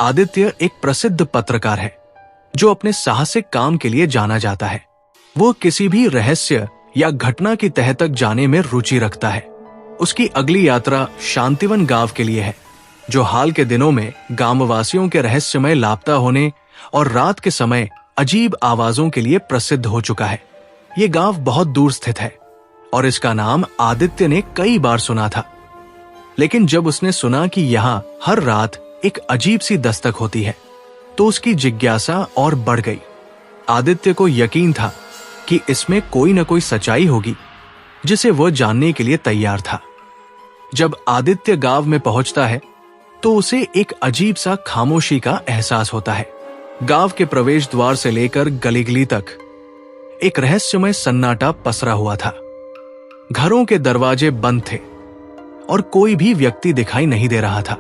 आदित्य एक प्रसिद्ध पत्रकार है जो अपने साहसिक काम के लिए जाना जाता है। वो किसी भी रहस्य या घटना की तह तक जाने में रुचि रखता है। उसकी अगली यात्रा शांतिवन गांव के लिए है, जो हाल के दिनों में गांववासियों के रहस्यमय लापता होने और रात के समय अजीब आवाजों के लिए प्रसिद्ध हो चुका है। ये गांव बहुत दूर स्थित है और इसका नाम आदित्य ने कई बार सुना था। लेकिन जब उसने सुना कि यहाँ हर रात एक अजीब सी दस्तक होती है, तो उसकी जिज्ञासा और बढ़ गई। आदित्य को यकीन था कि इसमें कोई न कोई सच्चाई होगी, जिसे वह जानने के लिए तैयार था। जब आदित्य गांव में पहुंचता है, तो उसे एक अजीब सा खामोशी का एहसास होता है। गांव के प्रवेश द्वार से लेकर गली गली तक एक रहस्यमय सन्नाटा पसरा हुआ था। घरों के दरवाजे बंद थे और कोई भी व्यक्ति दिखाई नहीं दे रहा था।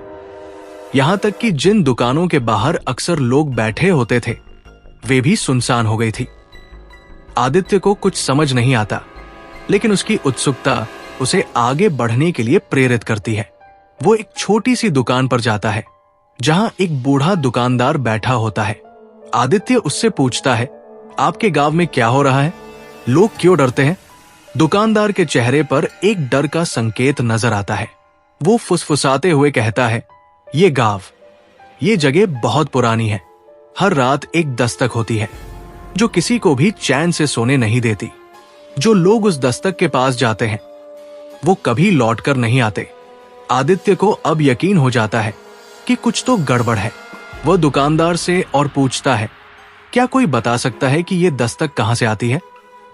यहां तक कि जिन दुकानों के बाहर अक्सर लोग बैठे होते थे, वे भी सुनसान हो गई थी। आदित्य को कुछ समझ नहीं आता, लेकिन उसकी उत्सुकता उसे आगे बढ़ने के लिए प्रेरित करती है। वो एक छोटी सी दुकान पर जाता है, जहां एक बूढ़ा दुकानदार बैठा होता है। आदित्य उससे पूछता है, आपके गांव में क्या हो रहा है? लोग क्यों डरते हैं? दुकानदार के चेहरे पर एक डर का संकेत नजर आता है। वो फुसफुसाते हुए कहता है, ये जगह बहुत पुरानी है। हर रात एक दस्तक होती है जो किसी को भी चैन से सोने नहीं देती। जो लोग उस दस्तक के पास जाते हैं, वो कभी लौटकर नहीं आते। आदित्य को अब यकीन हो जाता है कि कुछ तो गड़बड़ है। वह दुकानदार से और पूछता है, क्या कोई बता सकता है कि ये दस्तक कहां से आती है?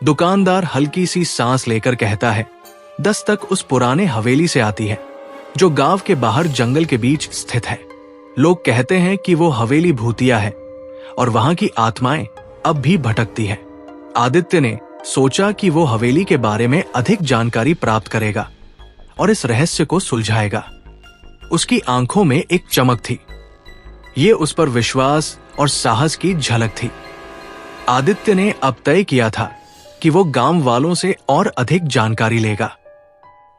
दुकानदार हल्की सी सांस लेकर कहता है, दस्तक उस पुराने हवेली से आती है, जो गांव के बाहर जंगल के बीच स्थित है। लोग कहते हैं कि वो हवेली भूतिया है और वहां की आत्माएं अब भी भटकती है। आदित्य ने सोचा कि वो हवेली के बारे में अधिक जानकारी प्राप्त करेगा और इस रहस्य को सुलझाएगा। उसकी आंखों में एक चमक थी। ये उस पर विश्वास और साहस की झलक थी। आदित्य ने अब तय किया था कि वो गांव वालों से और अधिक जानकारी लेगा।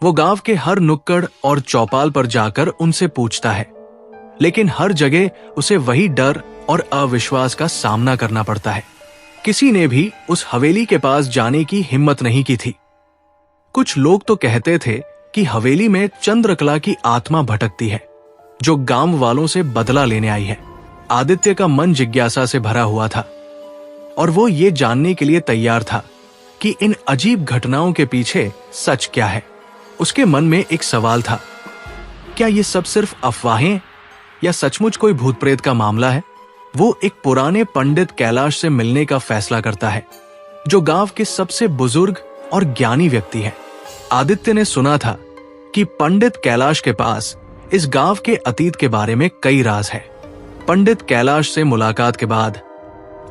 वो गांव के हर नुक्कड़ और चौपाल पर जाकर उनसे पूछता है, लेकिन हर जगह उसे वही डर और अविश्वास का सामना करना पड़ता है। किसी ने भी उस हवेली के पास जाने की हिम्मत नहीं की थी। कुछ लोग तो कहते थे कि हवेली में चंद्रकला की आत्मा भटकती है, जो गांव वालों से बदला लेने आई है। आदित्य का मन जिज्ञासा से भरा हुआ था और वो ये जानने के लिए तैयार था कि इन अजीब घटनाओं के पीछे सच क्या है। उसके मन में एक सवाल था, क्या ये सब सिर्फ अफवाहें या सचमुच कोई भूत प्रेत का मामला है? वो एक पुराने पंडित कैलाश से मिलने का फैसला करता है, जो गांव के सबसे बुजुर्ग और ज्ञानी व्यक्ति हैं। आदित्य ने सुना था कि पंडित कैलाश के पास इस गांव के अतीत के बारे में कई राज है। पंडित कैलाश से मुलाकात के बाद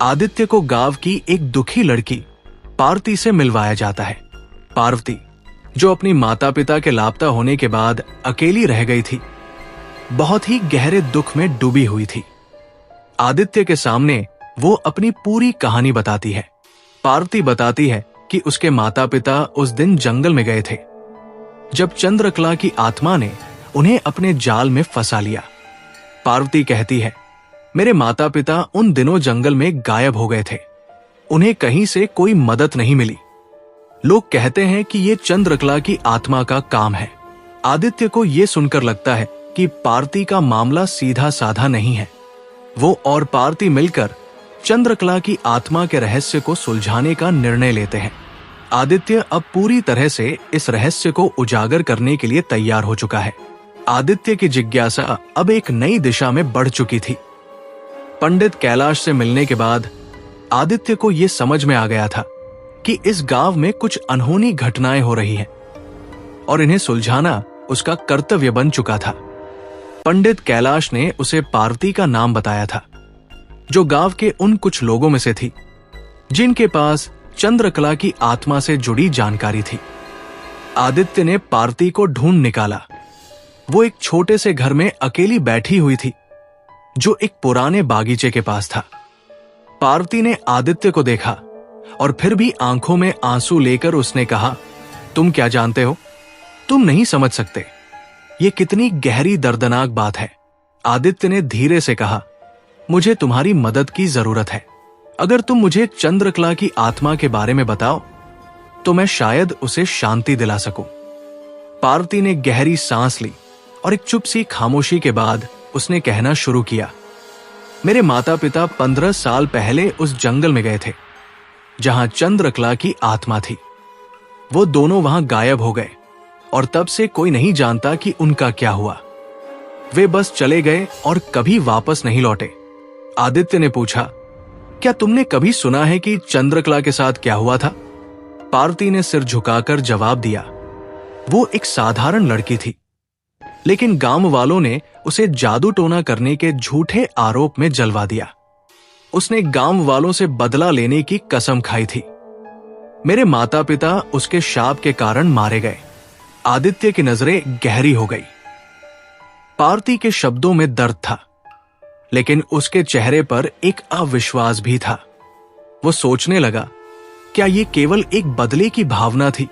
आदित्य को गांव की एक दुखी लड़की पार्वती से मिलवाया जाता है। पार्वती, जो अपनी माता पिता के लापता होने के बाद अकेली रह गई थी, बहुत ही गहरे दुख में डूबी हुई थी। आदित्य के सामने वो अपनी पूरी कहानी बताती है। पार्वती बताती है कि उसके माता पिता उस दिन जंगल में गए थे, जब चंद्रकला की आत्मा ने उन्हें अपने जाल में फंसा लिया। पार्वती कहती है, मेरे माता पिता उन दिनों जंगल में गायब हो गए थे। उन्हें कहीं से कोई मदद नहीं मिली। लोग कहते हैं कि ये चंद्रकला की आत्मा का काम है। आदित्य को यह सुनकर लगता है कि पार्वती का मामला सीधा साधा नहीं है। वो और पार्वती मिलकर चंद्रकला की आत्मा के रहस्य को सुलझाने का निर्णय लेते हैं। आदित्य अब पूरी तरह से इस रहस्य को उजागर करने के लिए तैयार हो चुका है। आदित्य की जिज्ञासा अब एक नई दिशा में बढ़ चुकी थी। पंडित कैलाश से मिलने के बाद आदित्य को यह समझ में आ गया था कि इस गांव में कुछ अनहोनी घटनाएं हो रही हैं और इन्हें सुलझाना उसका कर्तव्य बन चुका था। पंडित कैलाश ने उसे पार्वती का नाम बताया था, जो गांव के उन कुछ लोगों में से थी जिनके पास चंद्रकला की आत्मा से जुड़ी जानकारी थी। आदित्य ने पार्वती को ढूंढ निकाला। वो एक छोटे से घर में अकेली बैठी हुई थी, जो एक पुराने बागीचे के पास था। पार्वती ने आदित्य को देखा और फिर भी आंखों में आंसू लेकर उसने कहा, तुम क्या जानते हो? तुम नहीं समझ सकते। ये कितनी गहरी दर्दनाक बात है। आदित्य ने धीरे से कहा, मुझे तुम्हारी मदद की जरूरत है। अगर तुम मुझे चंद्रकला की आत्मा के बारे में बताओ तो मैं शायद उसे शांति दिला सकूं। पार्वती ने गहरी सांस ली और एक चुप सी खामोशी के बाद उसने कहना शुरू किया, मेरे माता पिता 15 साल पहले उस जंगल में गए थे जहां चंद्रकला की आत्मा थी। वो दोनों वहां गायब हो गए और तब से कोई नहीं जानता कि उनका क्या हुआ। वे बस चले गए और कभी वापस नहीं लौटे। आदित्य ने पूछा, क्या तुमने कभी सुना है कि चंद्रकला के साथ क्या हुआ था? पार्वती ने सिर झुकाकर जवाब दिया, वो एक साधारण लड़की थी, लेकिन गांव वालों ने उसे जादू टोना करने के झूठे आरोप में जलवा दिया। उसने गांव वालों से बदला लेने की कसम खाई थी। मेरे माता पिता उसके शाप के कारण मारे गए। आदित्य की नजरें गहरी हो गई। पार्वती के शब्दों में दर्द था, लेकिन उसके चेहरे पर एक अविश्वास भी था। वो सोचने लगा, क्या ये केवल एक बदले की भावना थी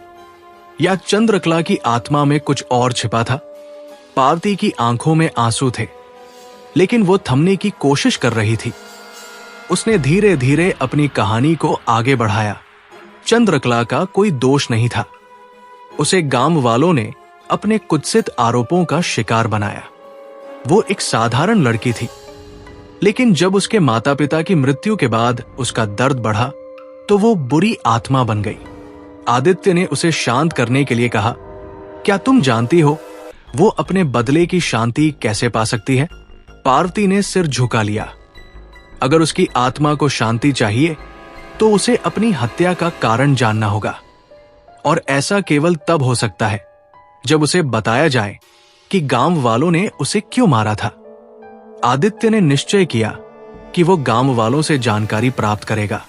या चंद्रकला की आत्मा में कुछ और छिपा था? पार्वती की आंखों में आंसू थे, लेकिन वो थमने की कोशिश कर रही थी। उसने धीरे धीरे अपनी कहानी को आगे बढ़ाया। चंद्रकला का कोई दोष नहीं था। उसे गांव वालों ने अपने कुत्सित आरोपों का शिकार बनाया। वो एक साधारण लड़की थी, लेकिन जब उसके माता पिता की मृत्यु के बाद उसका दर्द बढ़ा तो वो बुरी आत्मा बन गई। आदित्य ने उसे शांत करने के लिए कहा, क्या तुम जानती हो वो अपने बदले की शांति कैसे पा सकती है? पार्वती ने सिर झुका लिया। अगर उसकी आत्मा को शांति चाहिए तो उसे अपनी हत्या का कारण जानना होगा, और ऐसा केवल तब हो सकता है जब उसे बताया जाए कि गांव वालों ने उसे क्यों मारा था। आदित्य ने निश्चय किया कि वो गांव वालों से जानकारी प्राप्त करेगा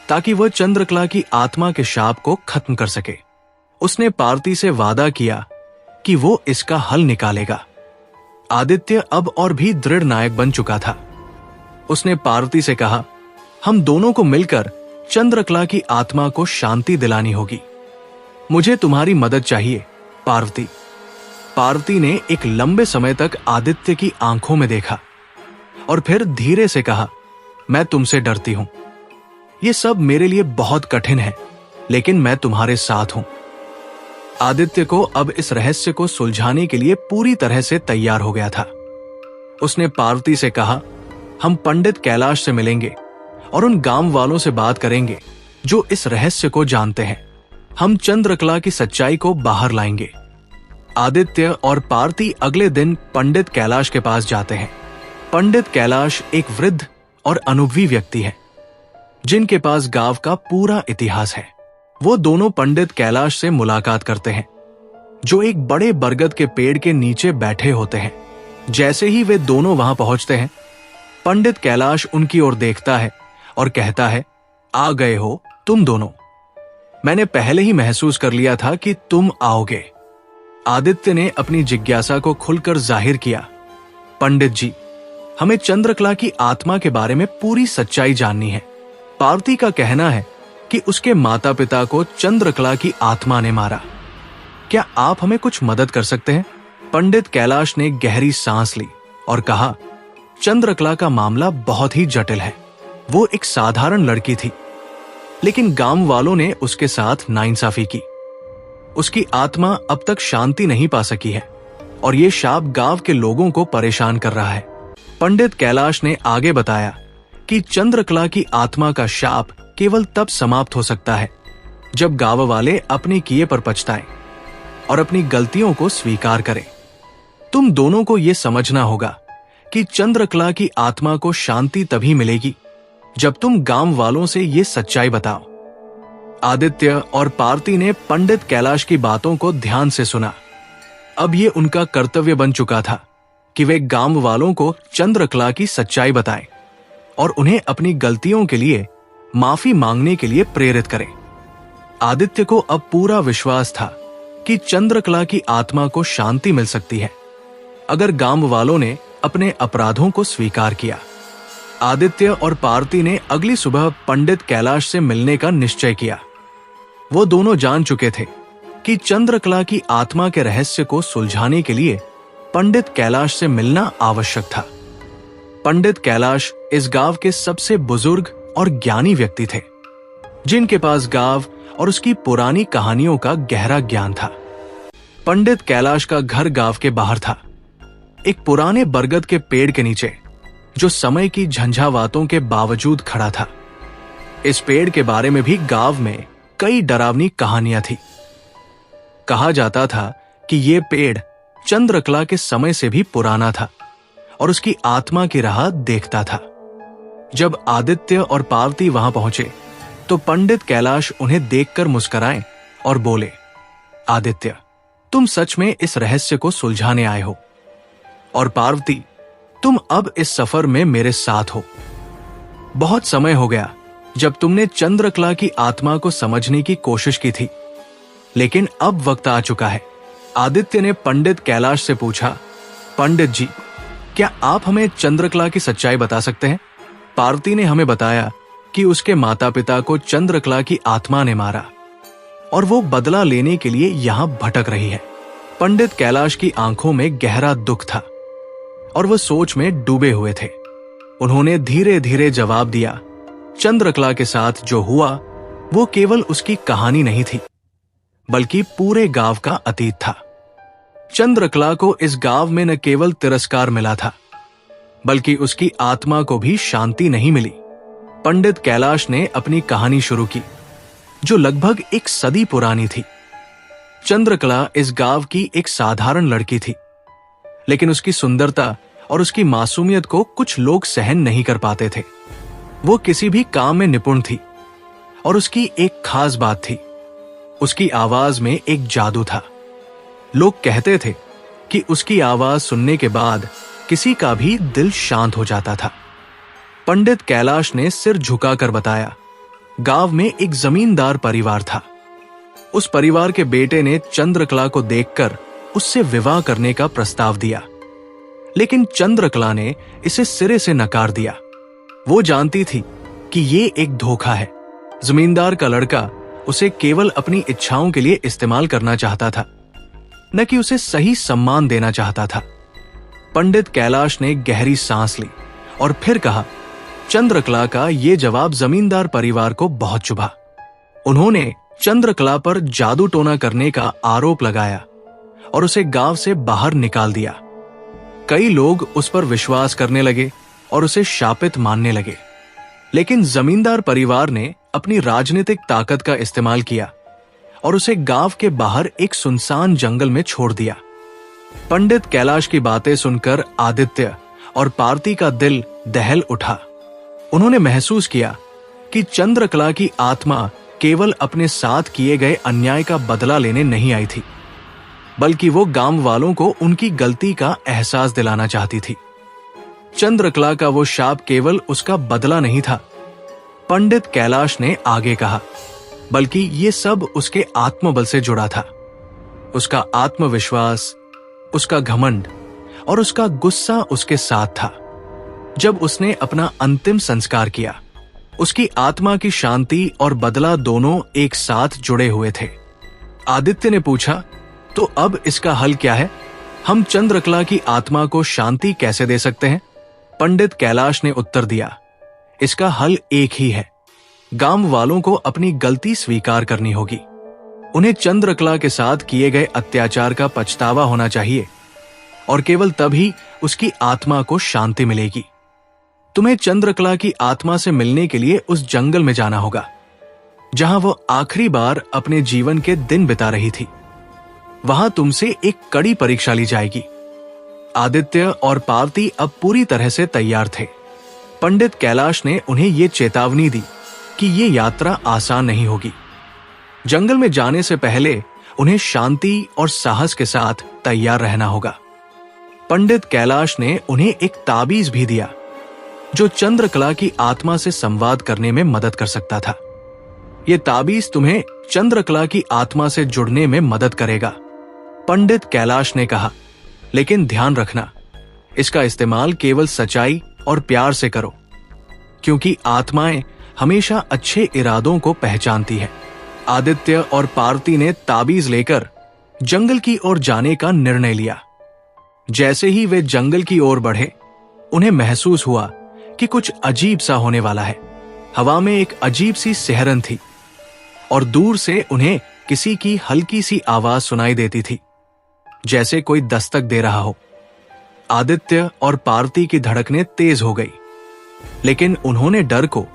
ताकि वह चंद्रकला की आत्मा के शाप को खत्म कर सके। उसने पार्वती से वादा किया कि वो इसका हल निकालेगा। आदित्य अब और भी दृढ़ नायक बन चुका था। उसने पार्वती से कहा, हम दोनों को मिलकर चंद्रकला की आत्मा को शांति दिलानी होगी। मुझे तुम्हारी मदद चाहिए, पार्वती। पार्वती ने एक लंबे समय तक आदित्य की आंखों में देखा और फिर धीरे से कहा, मैं तुमसे डरती हूं। ये सब मेरे लिए बहुत कठिन है, लेकिन मैं तुम्हारे साथ हूं। आदित्य को अब इस रहस्य को सुलझाने के लिए पूरी तरह से तैयार हो गया था। उसने पार्वती से कहा, हम पंडित कैलाश से मिलेंगे और उन गांव वालों से बात करेंगे जो इस रहस्य को जानते हैं। हम चंद्रकला की सच्चाई को बाहर लाएंगे। आदित्य और पार्वती अगले दिन पंडित कैलाश के पास जाते हैं। पंडित कैलाश एक वृद्ध और अनुभवी व्यक्ति है जिनके पास गांव का पूरा इतिहास है। वो दोनों पंडित कैलाश से मुलाकात करते हैं, जो एक बड़े बरगद के पेड़ के नीचे बैठे होते हैं। जैसे ही वे दोनों वहां पहुंचते हैं, पंडित कैलाश उनकी ओर देखता है और कहता है, आ गए हो तुम दोनों। मैंने पहले ही महसूस कर लिया था कि तुम आओगे। आदित्य ने अपनी जिज्ञासा को खुलकर जाहिर किया, पंडित जी, हमें चंद्रकला की आत्मा के बारे में पूरी सच्चाई जाननी है। पार्वती का कहना है कि उसके माता पिता को चंद्रकला की आत्मा ने मारा। क्या आप हमें कुछ मदद कर सकते हैं? पंडित कैलाश ने गहरी सांस ली और कहा, चंद्रकला का मामला बहुत ही जटिल है। वो एक साधारण लड़की थी, लेकिन गांव वालों ने उसके साथ नाइंसाफी की। उसकी आत्मा अब तक शांति नहीं पा सकी है और ये शाप गांव के लोगों को परेशान कर रहा है। पंडित कैलाश ने आगे बताया कि चंद्रकला की आत्मा का शाप केवल तब समाप्त हो सकता है जब गांव वाले अपने किए पर पछताएं और अपनी गलतियों को स्वीकार करें। तुम दोनों को यह समझना होगा कि चंद्रकला की आत्मा को शांति तभी मिलेगी जब तुम गांव वालों से ये सच्चाई बताओ। आदित्य और पार्वती ने पंडित कैलाश की बातों को ध्यान से सुना। अब ये उनका कर्तव्य बन चुका था कि वे गांव वालों को चंद्रकला की सच्चाई बताएं और उन्हें अपनी गलतियों के लिए माफी मांगने के लिए प्रेरित करें। आदित्य को अब पूरा विश्वास था कि चंद्रकला की आत्मा को शांति मिल सकती है अगर गांव वालों ने अपने अपराधों को स्वीकार किया। आदित्य और पार्वती ने अगली सुबह पंडित कैलाश से मिलने का निश्चय किया। वो दोनों जान चुके थे कि चंद्रकला की आत्मा के रहस्य को सुलझाने के लिए पंडित कैलाश से मिलना आवश्यक था। पंडित कैलाश इस गांव के सबसे बुजुर्ग और ज्ञानी व्यक्ति थे, जिनके पास गांव और उसकी पुरानी कहानियों का गहरा ज्ञान था। पंडित कैलाश का घर गांव के बाहर था, एक पुराने बरगद के पेड़ के नीचे, जो समय की झंझावातों के बावजूद खड़ा था। इस पेड़ के बारे में भी गांव में कई डरावनी कहानियां थी। कहा जाता था कि ये पेड़ चंद्रकला के समय से भी पुराना था और उसकी आत्मा की राह देखता था। जब आदित्य और पार्वती वहां पहुंचे तो पंडित कैलाश उन्हें देखकर मुस्कुराए और बोले, आदित्य, तुम सच में इस रहस्य को सुलझाने आए हो, और पार्वती, तुम अब इस सफर में मेरे साथ हो। बहुत समय हो गया जब तुमने चंद्रकला की आत्मा को समझने की कोशिश की थी, लेकिन अब वक्त आ चुका है। आदित्य ने पंडित कैलाश से पूछा, पंडित जी, क्या आप हमें चंद्रकला की सच्चाई बता सकते हैं? पार्वती ने हमें बताया कि उसके माता पिता को चंद्रकला की आत्मा ने मारा और वो बदला लेने के लिए यहां भटक रही है। पंडित कैलाश की आंखों में गहरा दुख था और वह सोच में डूबे हुए थे। उन्होंने धीरे धीरे जवाब दिया, चंद्रकला के साथ जो हुआ वो केवल उसकी कहानी नहीं थी, बल्कि पूरे गांव का अतीत था। चंद्रकला को इस गांव में न केवल तिरस्कार मिला था, बल्कि उसकी आत्मा को भी शांति नहीं मिली। पंडित कैलाश ने अपनी कहानी शुरू की, जो लगभग एक सदी पुरानी थी। चंद्रकला इस गांव की एक साधारण लड़की थी, लेकिन उसकी सुंदरता और उसकी मासूमियत को कुछ लोग सहन नहीं कर पाते थे। वो किसी भी काम में निपुण थी और उसकी एक खास बात थी, उसकी आवाज में एक जादू था। लोग कहते थे कि उसकी आवाज सुनने के बाद किसी का भी दिल शांत हो जाता था। पंडित कैलाश ने सिर झुकाकर बताया, गांव में एक जमींदार परिवार था। उस परिवार के बेटे ने चंद्रकला को देखकर उससे विवाह करने का प्रस्ताव दिया, लेकिन चंद्रकला ने इसे सिरे से नकार दिया। वो जानती थी कि ये एक धोखा है। जमींदार का लड़का उसे केवल अपनी इच्छाओं के लिए इस्तेमाल करना चाहता था, न कि उसे सही सम्मान देना चाहता था। पंडित कैलाश ने गहरी सांस ली और फिर कहा, चंद्रकला का ये जवाब जमींदार परिवार को बहुत चुभा। उन्होंने चंद्रकला पर जादू टोना करने का आरोप लगाया और उसे गांव से बाहर निकाल दिया। कई लोग उस पर विश्वास करने लगे और उसे शापित मानने लगे, लेकिन जमींदार परिवार ने अपनी राजनीतिक ताकत का इस्तेमाल किया और उसे गांव के बाहर एक सुनसान जंगल में छोड़ दिया। पंडित कैलाश की बातें सुनकर आदित्य और पार्वती का दिल दहल उठा। उन्होंने महसूस किया कि चंद्रकला की आत्मा केवल अपने साथ किए गए अन्याय का बदला लेने नहीं आई थी, बल्कि वो गांव वालों को उनकी गलती का एहसास दिलाना चाहती थी। चंद्रकला का वो शाप केवल उसका बदला नहीं था, पंडित कैलाश ने आगे कहा, बल्कि ये सब उसके आत्मबल से जुड़ा था। उसका आत्मविश्वास, उसका घमंड और उसका गुस्सा उसके साथ था। जब उसने अपना अंतिम संस्कार किया, उसकी आत्मा की शांति और बदला दोनों एक साथ जुड़े हुए थे। आदित्य ने पूछा, तो अब इसका हल क्या है? हम चंद्रकला की आत्मा को शांति कैसे दे सकते हैं? पंडित कैलाश ने उत्तर दिया, इसका हल एक ही है। गांव वालों को अपनी गलती स्वीकार करनी होगी। उन्हें चंद्रकला के साथ किए गए अत्याचार का पछतावा होना चाहिए और केवल तभी उसकी आत्मा को शांति मिलेगी। तुम्हें चंद्रकला की आत्मा से मिलने के लिए उस जंगल में जाना होगा, जहां वो आखिरी बार अपने जीवन के दिन बिता रही थी। वहां तुमसे एक कड़ी परीक्षा ली जाएगी। आदित्य और पार्वती अब पूरी तरह से तैयार थे। पंडित कैलाश ने उन्हें ये चेतावनी दी कि ये यात्रा आसान नहीं होगी। जंगल में जाने से पहले उन्हें शांति और साहस के साथ तैयार रहना होगा। पंडित कैलाश ने उन्हें एक ताबीज भी दिया, जो चंद्रकला की आत्मा से संवाद करने में मदद कर सकता था। यह ताबीज तुम्हें चंद्रकला की आत्मा से जुड़ने में मदद करेगा, पंडित कैलाश ने कहा, लेकिन ध्यान रखना, इसका इस्तेमाल केवल सच्चाई और प्यार से करो, क्योंकि आत्माएं हमेशा अच्छे इरादों को पहचानती है। आदित्य और पार्वती ने ताबीज लेकर जंगल की ओर जाने का निर्णय लिया। जैसे ही वे जंगल की ओर बढ़े, उन्हें महसूस हुआ कि कुछ अजीब सा होने वाला है। हवा में एक अजीब सी सिहरन थी और दूर से उन्हें किसी की हल्की सी आवाज सुनाई देती थी, जैसे कोई दस्तक दे रहा हो। आदित्य और पार्वती की धड़कनें तेज हो गई, लेकिन उन्होंने डर को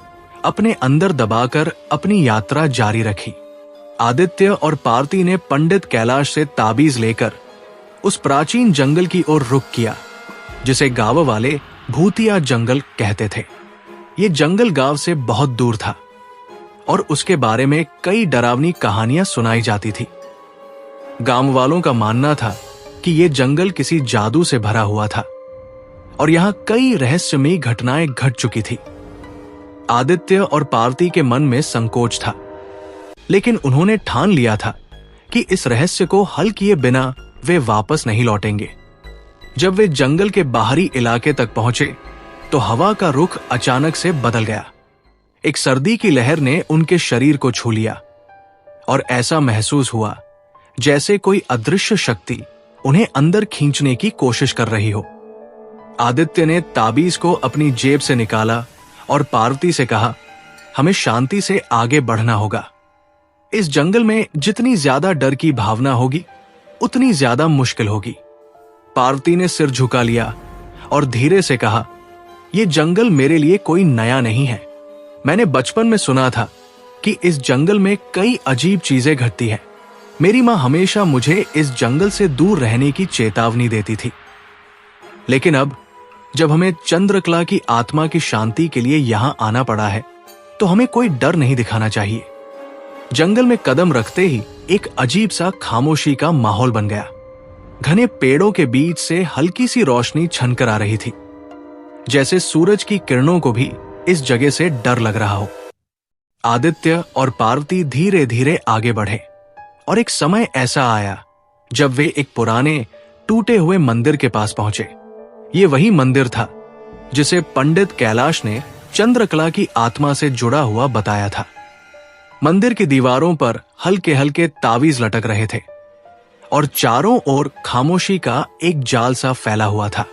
अपने अंदर दबाकर अपनी यात्रा जारी रखी। आदित्य और पार्वती ने पंडित कैलाश से ताबीज लेकर उस प्राचीन जंगल की ओर रुख किया, जिसे गांव वाले भूतिया जंगल कहते थे। ये जंगल गांव से बहुत दूर था और उसके बारे में कई डरावनी कहानियां सुनाई जाती थी। गांव वालों का मानना था कि ये जंगल किसी जादू से भरा हुआ था और यहां कई रहस्यमयी घटनाएं घट चुकी थी। आदित्य और पार्वती के मन में संकोच था, लेकिन उन्होंने ठान लिया था कि इस रहस्य को हल किए बिना वे वापस नहीं लौटेंगे। जब वे जंगल के बाहरी इलाके तक पहुंचे तो हवा का रुख अचानक से बदल गया। एक सर्दी की लहर ने उनके शरीर को छू लिया और ऐसा महसूस हुआ जैसे कोई अदृश्य शक्ति उन्हें अंदर खींचने की कोशिश कर रही हो। आदित्य ने ताबीज को अपनी जेब से निकाला और पार्वती से कहा, हमें शांति से आगे बढ़ना होगा। इस जंगल में जितनी ज्यादा डर की भावना होगी, उतनी ज्यादा मुश्किल होगी। पार्वती ने सिर झुका लिया और धीरे से कहा, यह जंगल मेरे लिए कोई नया नहीं है। मैंने बचपन में सुना था कि इस जंगल में कई अजीब चीजें घटती हैं। मेरी मां हमेशा मुझे इस जंगल से दूर रहने की चेतावनी देती थी, लेकिन अब जब हमें चंद्रकला की आत्मा की शांति के लिए यहां आना पड़ा है, तो हमें कोई डर नहीं दिखाना चाहिए। जंगल में कदम रखते ही एक अजीब सा खामोशी का माहौल बन गया। घने पेड़ों के बीच से हल्की सी रोशनी छनकर आ रही थी, जैसे सूरज की किरणों को भी इस जगह से डर लग रहा हो। आदित्य और पार्वती धीरे धीरे आगे बढ़े और एक समय ऐसा आया जब वे एक पुराने टूटे हुए मंदिर के पास पहुंचे। ये वही मंदिर था जिसे पंडित कैलाश ने चंद्रकला की आत्मा से जुड़ा हुआ बताया था। मंदिर की दीवारों पर हल्के हल्के तावीज लटक रहे थे और चारों ओर खामोशी का एक जाल सा फैला हुआ था।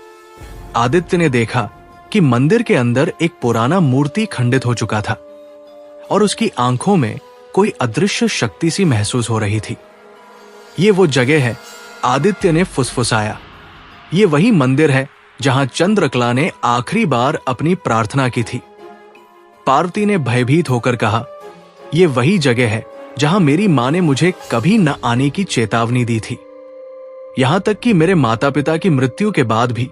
आदित्य ने देखा कि मंदिर के अंदर एक पुराना मूर्ति खंडित हो चुका था और उसकी आंखों में कोई अदृश्य शक्ति सी महसूस हो रही थी। ये वो जगह है, आदित्य ने फुसफुसाया। ये वही मंदिर है जहां चंद्रकला ने आखिरी बार अपनी प्रार्थना की थी। पार्वती ने भयभीत होकर कहा, ये वही जगह है जहां मेरी मां ने मुझे कभी न आने की चेतावनी दी थी। यहां तक कि मेरे माता पिता की मृत्यु के बाद भी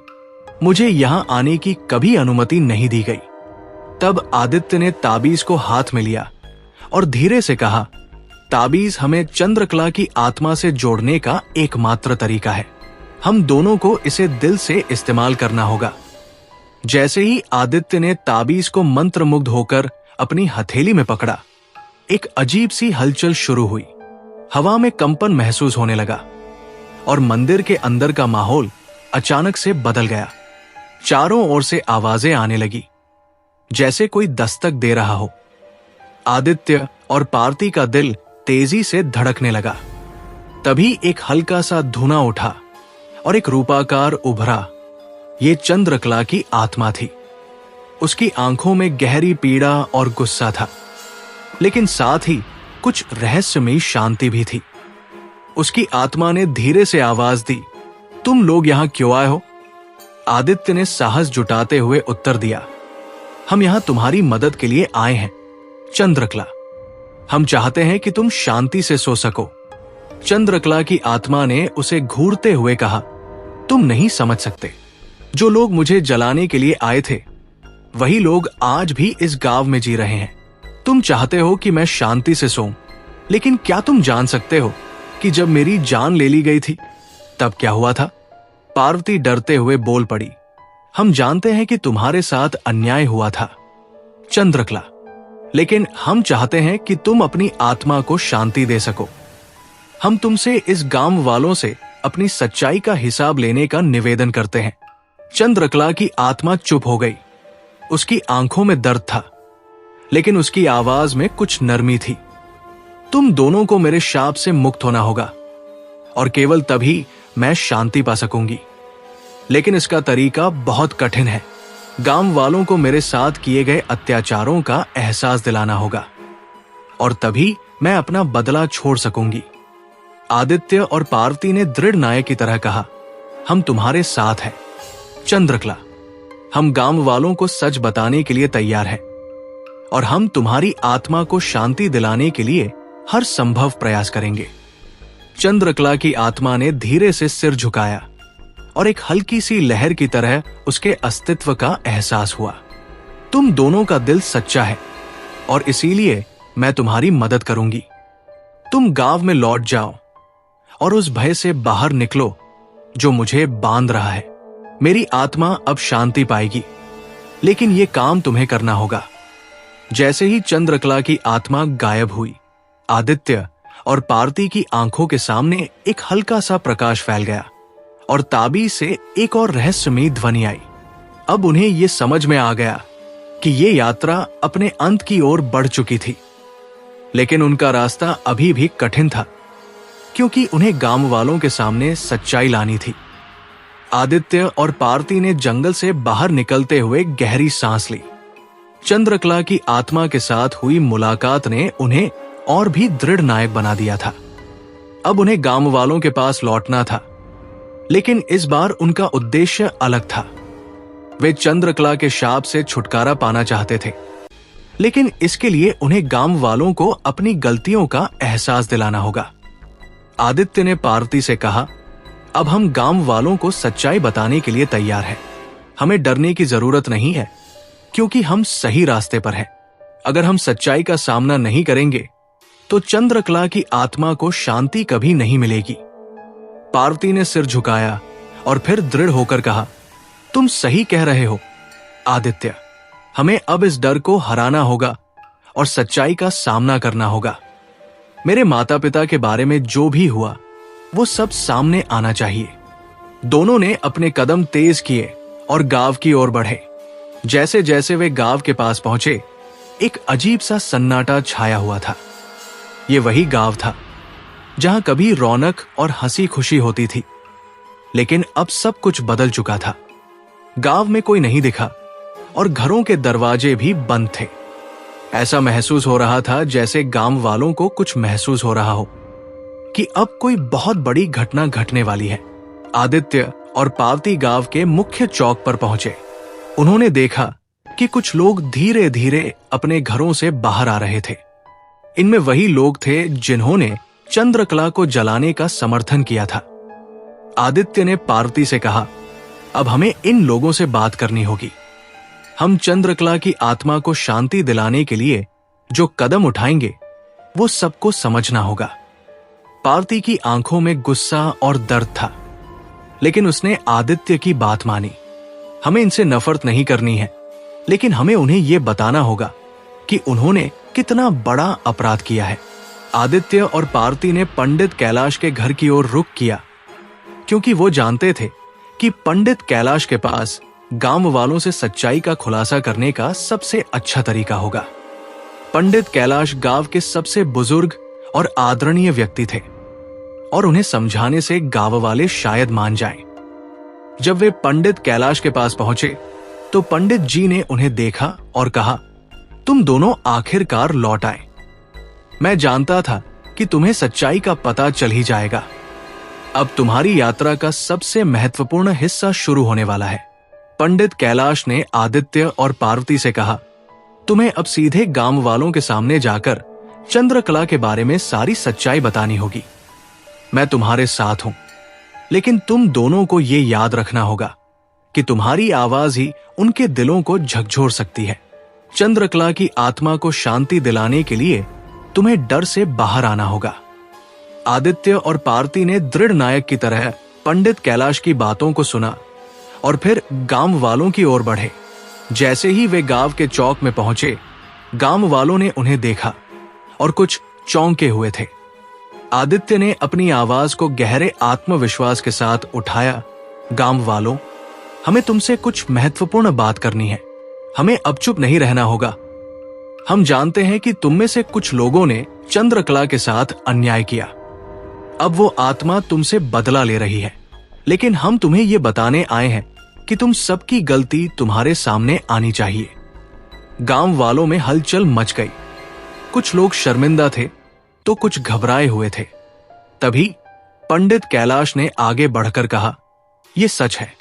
मुझे यहां आने की कभी अनुमति नहीं दी गई। तब आदित्य ने ताबीज को हाथ में लिया और धीरे से कहा, ताबीज हमें चंद्रकला की आत्मा से जोड़ने का एकमात्र तरीका है। हम दोनों को इसे दिल से इस्तेमाल करना होगा। जैसे ही आदित्य ने ताबीज को मंत्रमुग्ध होकर अपनी हथेली में पकड़ा, एक अजीब सी हलचल शुरू हुई। हवा में कंपन महसूस होने लगा और मंदिर के अंदर का माहौल अचानक से बदल गया। चारों ओर से आवाजें आने लगी, जैसे कोई दस्तक दे रहा हो। आदित्य और पार्वती का दिल तेजी से धड़कने लगा। तभी एक हल्का सा धुआं उठा और एक रूपाकार उभरा। ये चंद्रकला की आत्मा थी। उसकी आंखों में गहरी पीड़ा और गुस्सा था, लेकिन साथ ही कुछ रहस्यमयी शांति भी थी। उसकी आत्मा ने धीरे से आवाज दी, तुम लोग यहां क्यों आए हो? आदित्य ने साहस जुटाते हुए उत्तर दिया, हम यहां तुम्हारी मदद के लिए आए हैं चंद्रकला। हम चाहते हैं कि तुम शांति से सो सको। चंद्रकला की आत्मा ने उसे घूरते हुए कहा, तुम नहीं समझ सकते। जो लोग मुझे जलाने के लिए आए थे, वही लोग आज भी इस गांव में जी रहे हैं। तुम चाहते हो कि मैं शांति से सोऊं, लेकिन क्या तुम जान सकते हो कि जब मेरी जान ले ली गई थी तब क्या हुआ था? पार्वती डरते हुए बोल पड़ी, हम जानते हैं कि तुम्हारे साथ अन्याय हुआ था चंद्रकला, लेकिन हम चाहते हैं कि तुम अपनी आत्मा को शांति दे सको। हम तुमसे इस गांव वालों से अपनी सच्चाई का हिसाब लेने का निवेदन करते हैं। चंद्रकला की आत्मा चुप हो गई। उसकी आंखों में दर्द था, लेकिन उसकी आवाज में कुछ नरमी थी। तुम दोनों को मेरे शाप से मुक्त होना होगा और केवल तभी मैं शांति पा सकूंगी। लेकिन इसका तरीका बहुत कठिन है। गांव वालों को मेरे साथ किए गए अत्याचारों का एहसास दिलाना होगा और तभी मैं अपना बदला छोड़ सकूंगी। आदित्य और पार्वती ने दृढ़ नायक की तरह कहा, हम तुम्हारे साथ हैं। चंद्रकला, हम गांव वालों को सच बताने के लिए तैयार हैं और हम तुम्हारी आत्मा को शांति दिलाने के लिए हर संभव प्रयास करेंगे। चंद्रकला की आत्मा ने धीरे से सिर झुकाया और एक हल्की सी लहर की तरह उसके अस्तित्व का एहसास हुआ। तुम दोनों का दिल सच्चा है और इसीलिए मैं तुम्हारी मदद करूंगी। तुम गांव में लौट जाओ और उस भय से बाहर निकलो जो मुझे बांध रहा है। मेरी आत्मा अब शांति पाएगी, लेकिन यह काम तुम्हें करना होगा। जैसे ही चंद्रकला की आत्मा गायब हुई, आदित्य और पार्वती की आंखों के सामने एक हल्का सा प्रकाश फैल गया और ताबीज से एक और रहस्यमयी ध्वनि आई। अब उन्हें यह समझ में आ गया कि ये यात्रा अपने अंत की ओर बढ़ चुकी थी, लेकिन उनका रास्ता अभी भी कठिन था, क्योंकि उन्हें गांव वालों के सामने सच्चाई लानी थी। आदित्य और पार्वती ने जंगल से बाहर निकलते हुए गहरी सांस ली। चंद्रकला की आत्मा के साथ हुई मुलाकात ने उन्हें और भी दृढ़ नायक बना दिया था। अब उन्हें गांव वालों के पास लौटना था, लेकिन इस बार उनका उद्देश्य अलग था। वे चंद्रकला के शाप से छुटकारा पाना चाहते थे, लेकिन इसके लिए उन्हें गांव वालों को अपनी गलतियों का एहसास दिलाना होगा। आदित्य ने पार्वती से कहा, अब हम गांव वालों को सच्चाई बताने के लिए तैयार हैं। हमें डरने की जरूरत नहीं है, क्योंकि हम सही रास्ते पर हैं। अगर हम सच्चाई का सामना नहीं करेंगे तो चंद्रकला की आत्मा को शांति कभी नहीं मिलेगी। पार्वती ने सिर झुकाया और फिर दृढ़ होकर कहा, तुम सही कह रहे हो आदित्य। हमें अब इस डर को हराना होगा और सच्चाई का सामना करना होगा। मेरे माता पिता के बारे में जो भी हुआ वो सब सामने आना चाहिए। दोनों ने अपने कदम तेज किए और गांव की ओर बढ़े। जैसे जैसे वे गांव के पास पहुंचे, एक अजीब सा सन्नाटा छाया हुआ था। ये वही गांव था जहां कभी रौनक और हंसी खुशी होती थी, लेकिन अब सब कुछ बदल चुका था। गांव में कोई नहीं दिखा और घरों के दरवाजे भी बंद थे। ऐसा महसूस हो रहा था जैसे गांव वालों को कुछ महसूस हो रहा हो कि अब कोई बहुत बड़ी घटना घटने वाली है। आदित्य और पार्वती गांव के मुख्य चौक पर पहुंचे। उन्होंने देखा कि कुछ लोग धीरे धीरे अपने घरों से बाहर आ रहे थे। इनमें वही लोग थे जिन्होंने चंद्रकला को जलाने का समर्थन किया था। आदित्य ने पार्वती से कहा, अब हमें इन लोगों से बात करनी होगी। हम चंद्रकला की आत्मा को शांति दिलाने के लिए जो कदम उठाएंगे वो सबको समझना होगा। पार्वती की आंखों में गुस्सा और दर्द था, लेकिन उसने आदित्य की बात मानी। हमें इनसे नफरत नहीं करनी है, लेकिन हमें उन्हें यह बताना होगा कि उन्होंने कितना बड़ा अपराध किया है। आदित्य और पार्वती ने पंडित कैलाश के घर की ओर रुख किया, क्योंकि वो जानते थे कि पंडित कैलाश के पास गांव वालों से सच्चाई का खुलासा करने का सबसे अच्छा तरीका होगा। पंडित कैलाश गांव के सबसे बुजुर्ग और आदरणीय व्यक्ति थे और उन्हें समझाने से गांव वाले शायद मान जाएं। जब वे पंडित कैलाश के पास पहुंचे तो पंडित जी ने उन्हें देखा और कहा, तुम दोनों आखिरकार लौट आए। मैं जानता था कि तुम्हें सच्चाई का पता चल ही जाएगा। अब तुम्हारी यात्रा का सबसे महत्वपूर्ण हिस्सा शुरू होने वाला है। पंडित कैलाश ने आदित्य और पार्वती से कहा, तुम्हें अब सीधे गांव वालों के सामने जाकर चंद्रकला के बारे में सारी सच्चाई बतानी होगी। मैं तुम्हारे साथ हूं, लेकिन तुम दोनों को यह याद रखना होगा कि तुम्हारी आवाज ही उनके दिलों को झकझोर सकती है। चंद्रकला की आत्मा को शांति दिलाने के लिए तुम्हें डर से बाहर आना होगा। आदित्य और पार्वती ने दृढ़ नायक की तरह पंडित कैलाश की बातों को सुना और फिर गांव वालों की ओर बढ़े। जैसे ही वे गांव के चौक में पहुंचे, गांव वालों ने उन्हें देखा और कुछ चौंके हुए थे। आदित्य ने अपनी आवाज को गहरे आत्मविश्वास के साथ उठाया, गांव वालों, हमें तुमसे कुछ महत्वपूर्ण बात करनी है। हमें अब चुप नहीं रहना होगा। हम जानते हैं कि तुम में से कुछ लोगों ने चंद्रकला के साथ अन्याय किया। अब वो आत्मा तुमसे बदला ले रही है। लेकिन हम तुम्हें ये बताने आए हैं कि तुम सबकी गलती तुम्हारे सामने आनी चाहिए। गांव वालों में हलचल मच गई। कुछ लोग शर्मिंदा थे तो कुछ घबराए हुए थे। तभी पंडित कैलाश ने आगे बढ़कर कहा, यह सच है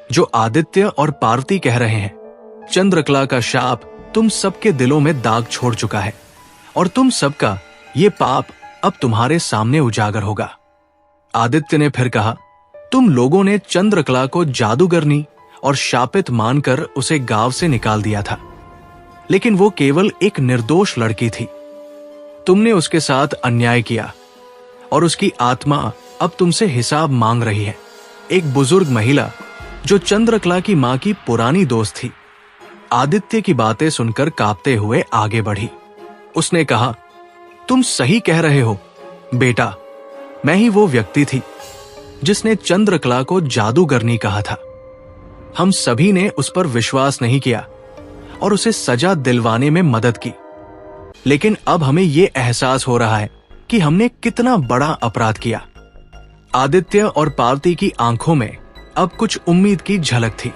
जो आदित्य और पार्वती कह रहे हैं। चंद्रकला का शाप तुम सबके दिलों में दाग छोड़ चुका है और तुम सबका ये पाप अब तुम्हारे सामने उजागर होगा। आदित्य ने फिर कहा, तुम लोगों ने चंद्रकला को जादूगरनी और शापित मानकर उसे गांव से निकाल दिया था, लेकिन वो केवल एक निर्दोष लड़की थी। तुमने उसके साथ अन्याय किया और उसकी आत्मा अब तुमसे हिसाब मांग रही है। एक बुजुर्ग महिला जो चंद्रकला की मां की पुरानी दोस्त थी, आदित्य की बातें सुनकर कांपते हुए आगे बढ़ी। उसने कहा, तुम सही कह रहे हो बेटा, मैं ही वो व्यक्ति थी जिसने चंद्रकला को जादूगरनी कहा था। हम सभी ने उस पर विश्वास नहीं किया और उसे सजा दिलवाने में मदद की, लेकिन अब हमें यह एहसास हो रहा है कि हमने कितना बड़ा अपराध किया। आदित्य और पार्वती की आंखों में अब कुछ उम्मीद की झलक थी।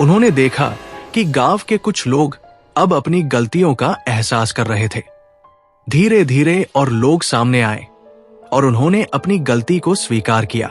उन्होंने देखा कि गांव के कुछ लोग अब अपनी गलतियों का एहसास कर रहे थे। धीरे धीरे और लोग सामने आए और उन्होंने अपनी गलती को स्वीकार किया।